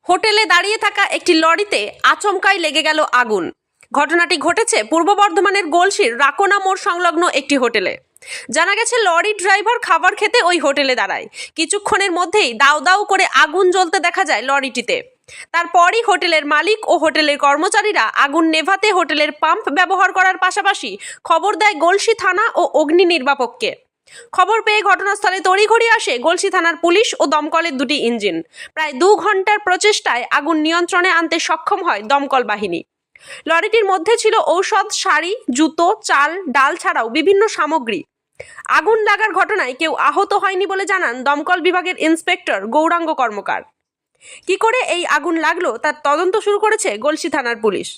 হোটেলে দাঁড়িয়ে থাকা একটি লরিতে আচমকাই লেগে গেল আগুন। ঘটনাটি ঘটেছে পূর্ব বর্ধমানের গলসির রাকোনা মোড় সংলগ্ন একটি হোটেলে। জানা গেছে লরি ড্রাইভার খাবার খেতে ওই হোটেলে দাঁড়ায়। কিছুক্ষণের মধ্যেই দাউ দাউ করে আগুন জ্বলতে দেখা যায় লরিটিতে। তারপরই হোটেলের মালিক ও হোটেলের কর্মচারীরা আগুন নেভাতে হোটেলের পাম্প ব্যবহার করার পাশাপাশি খবর দেয় গলসি থানা ও অগ্নি নির্বাপককে। খবর পেয়ে ঘটনাস্থলে তড়িঘড়ি আসে গলসি থানার পুলিশ ও দমকলের দুটি ইঞ্জিন। প্রায় 2 ঘন্টার প্রচেষ্টায় আগুন নিয়ন্ত্রণে আনতে সক্ষম হয় দমকল বাহিনী। লরিটির মধ্যে ছিল ঔষধ, শাড়ি, জুতো, চাল, ডাল ছাড়াও বিভিন্ন সামগ্রী। আগুন লাগার ঘটনায় কেউ আহত হয়নি বলে জানান দমকল বিভাগের ইন্সপেক্টর গৌরাঙ্গ কর্মকার। কি করে এই আগুন লাগলো তার তদন্ত শুরু করেছে গলসি থানার পুলিশ।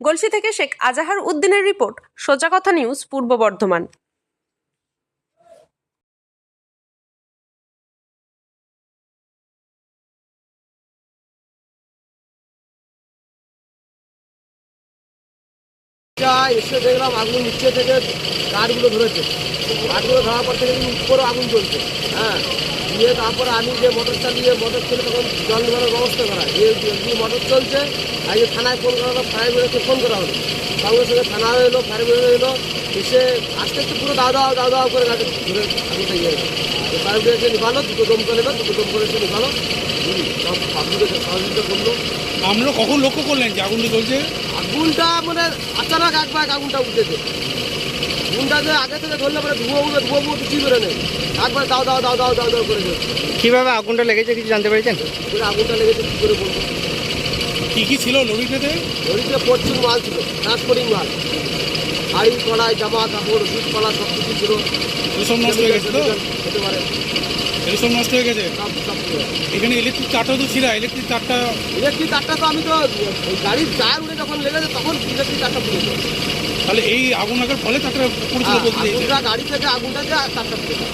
গলসি থেকে শেখ আজাহার উদ্দিনের রিপোর্ট, সোজা কথা নিউজ, পূর্ব বর্ধমান। এসে দেখলাম আগুন নিচে থেকে কাঠগুলো ধরেছে। কাঠগুলো ধরার পর থেকে উপরে আগুন চলছে। হ্যাঁ, দিয়ে তারপরে আমি যে মোটর চালিয়ে মোটর চলে তখন জল নেওয়ার ব্যবস্থা করা, যে মোটর চলছে আর যে থানায় ফোন করা হলো, ফায়ার ব্রিগেডকে ফোন করা হলো, সঙ্গে সঙ্গে থানা এলো, ফায়ার ব্রিগেড এলো, এসে আস্তে আস্তে পুরো দাও দাও করে গাড়ি ধরে আগুনটা ইয়ে হলো। ফায়ার ব্রিগেডকে নিভালো, দুটো দমকল এলো, দুটো দমকল এসে নিভালো, সব পাবলিকের সহযোগিতা করলো। আমরা কখন লক্ষ্য করলেন যে আগুনটা জ্বলছে? আগুনটা মানে আচানক একবার আগুনটা উঠেছে। আগুনটা যে আগে থেকে ধরলে পরে ধুয়ো কিছুই করে নেই, একবার দাও দাও দাও দাও দাও দাও করে যাচ্ছে। কিভাবে আগুনটা লেগেছে কিছু জানতে পেরেছেন? আগুনটা লেগেছে কী করে বলবো। কি কি ছিল লরিতে? লরিতে প্রচুর মাল ছিল, ট্রান্সপোর্টিং মাল, শাড়ি, কড়াই, জামা কাপড়, ওষুধ পালা সব কিছু ছিল। এসব নষ্ট হয়ে গেছে তো? হতে পারে, এসব নষ্ট হয়ে গেছে। সব ছিল। এখানে ইলেকট্রিক তারটাও তো ছিল, ইলেকট্রিক তারটা তো আমি তো ওই গাড়ির টায়ার উঠে যখন লেগেছে তখন ইলেকট্রিক তারটা পুড়েছে। তাহলে এই আগুন লাগার ফলে তারটা পুড়েছিল বলতে চাইছে। আগুনটা গাড়ি থেকে আগুনটা যে তারটা পুড়েছে।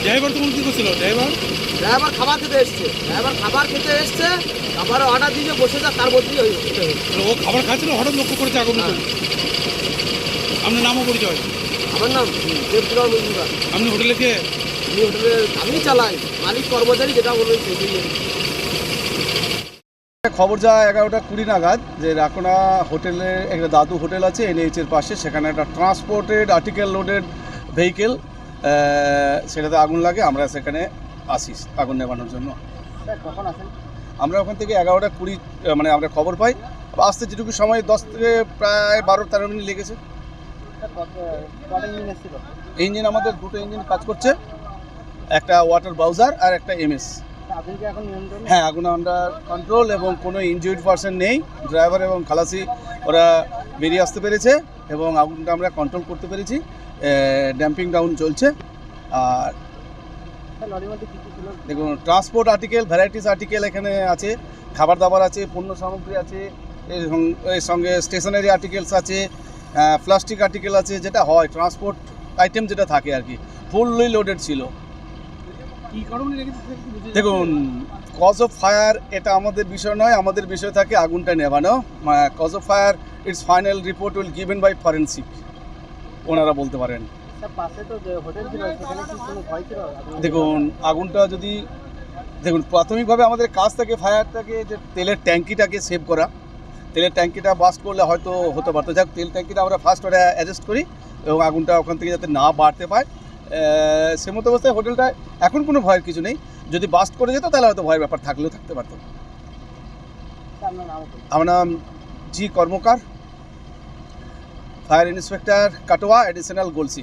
ড্রাইভার তখন কী করছিল? ড্রাইভার খাবার খেতে এসছে, খাবারের অর্ডার দিয়ে বসে যা, তার মধ্যেই হয়েছে। ও খাবার খাচ্ছিল, হঠাৎ লক্ষ্য করেছে আগুন। আপনার নামও পরিচয়? আমার নাম দেবপুরা মজুমদার। আপনি হোটেলে কে? আমি হোটেলে আমি চালাই, মালিক কর্মচারী যেটা বলবেন সেটাই। খবর যায় 11:20 নাগাদ যে রাকোনা হোটেলে একটা দাদু হোটেল আছে NH-এর পাশে, সেখানে একটা ট্রান্সপোর্টেড আর্টিকেল লোডেড ভেহিকেল, সেটাতে আগুন লাগে। আমরা সেখানে আসি আগুন নেভানোর জন্য। কখন আসেন? আমরা ওখান থেকে 11:20 মানে আমরা খবর পাই, আসতে যেটুকু সময় 10 থেকে প্রায় 12-13 মিনিট লেগেছে। ইঞ্জিন আমাদের দুটো ইঞ্জিন কাজ করছে, একটা ওয়াটার বাউজার আর একটা MS। হ্যাঁ, আগুন আন্ডার কন্ট্রোল এবং কোনো ইনজুরিড পারসন নেই। ড্রাইভার এবং খালাসি ওরা বেরিয়ে আসতে পেরেছে এবং আগুনটা আমরা কন্ট্রোল করতে পেরেছি। ড্যাম্পিং ডাউন চলছে। আর দেখুন, ট্রান্সপোর্ট আর্টিকেল, ভ্যারাইটিস আর্টিকেল এখানে আছে, খাবার দাবার আছে, পণ্য সামগ্রী আছে, এর সঙ্গে স্টেশনারি আর্টিকেলস আছে, প্লাস্টিক আর্টিকেল আছে, যেটা হয় ট্রান্সপোর্ট আইটেম যেটা থাকে আর কি, ফুললি লোডেড ছিল। দেখুন, কজ অফ ফায়ার এটা আমাদের বিষয় নয়, আমাদের বিষয় থাকে আগুনটা নেভানো। Cause of fire its final report will given by forensic, ওনারা বলতে পারেন। দেখুন, আগুনটা যদি দেখুন প্রাথমিকভাবে আমাদের কাজ থাকে ফায়ারটাকে যে তেলের ট্যাঙ্কিটাকে সেভ করা। তেলের ট্যাঙ্কিটা বাস্ট করলে হয়তো হতে পারতো, যাক তেল ট্যাঙ্কিটা আমরা ফার্স্ট ওটা অ্যাডজাস্ট করি এবং আগুনটা ওখান থেকে যাতে না বাড়তে পায় সে মতো অবস্থায় হোটেলটায় এখন কোনো ভয়ের কিছু নেই। যদি বাস্ট করে যেত তাহলে হয়তো ভয়ের ব্যাপার থাকলেও থাকতে পারতো। আমার নাম G Karmakar, fire inspector Katwa, additional Galsi.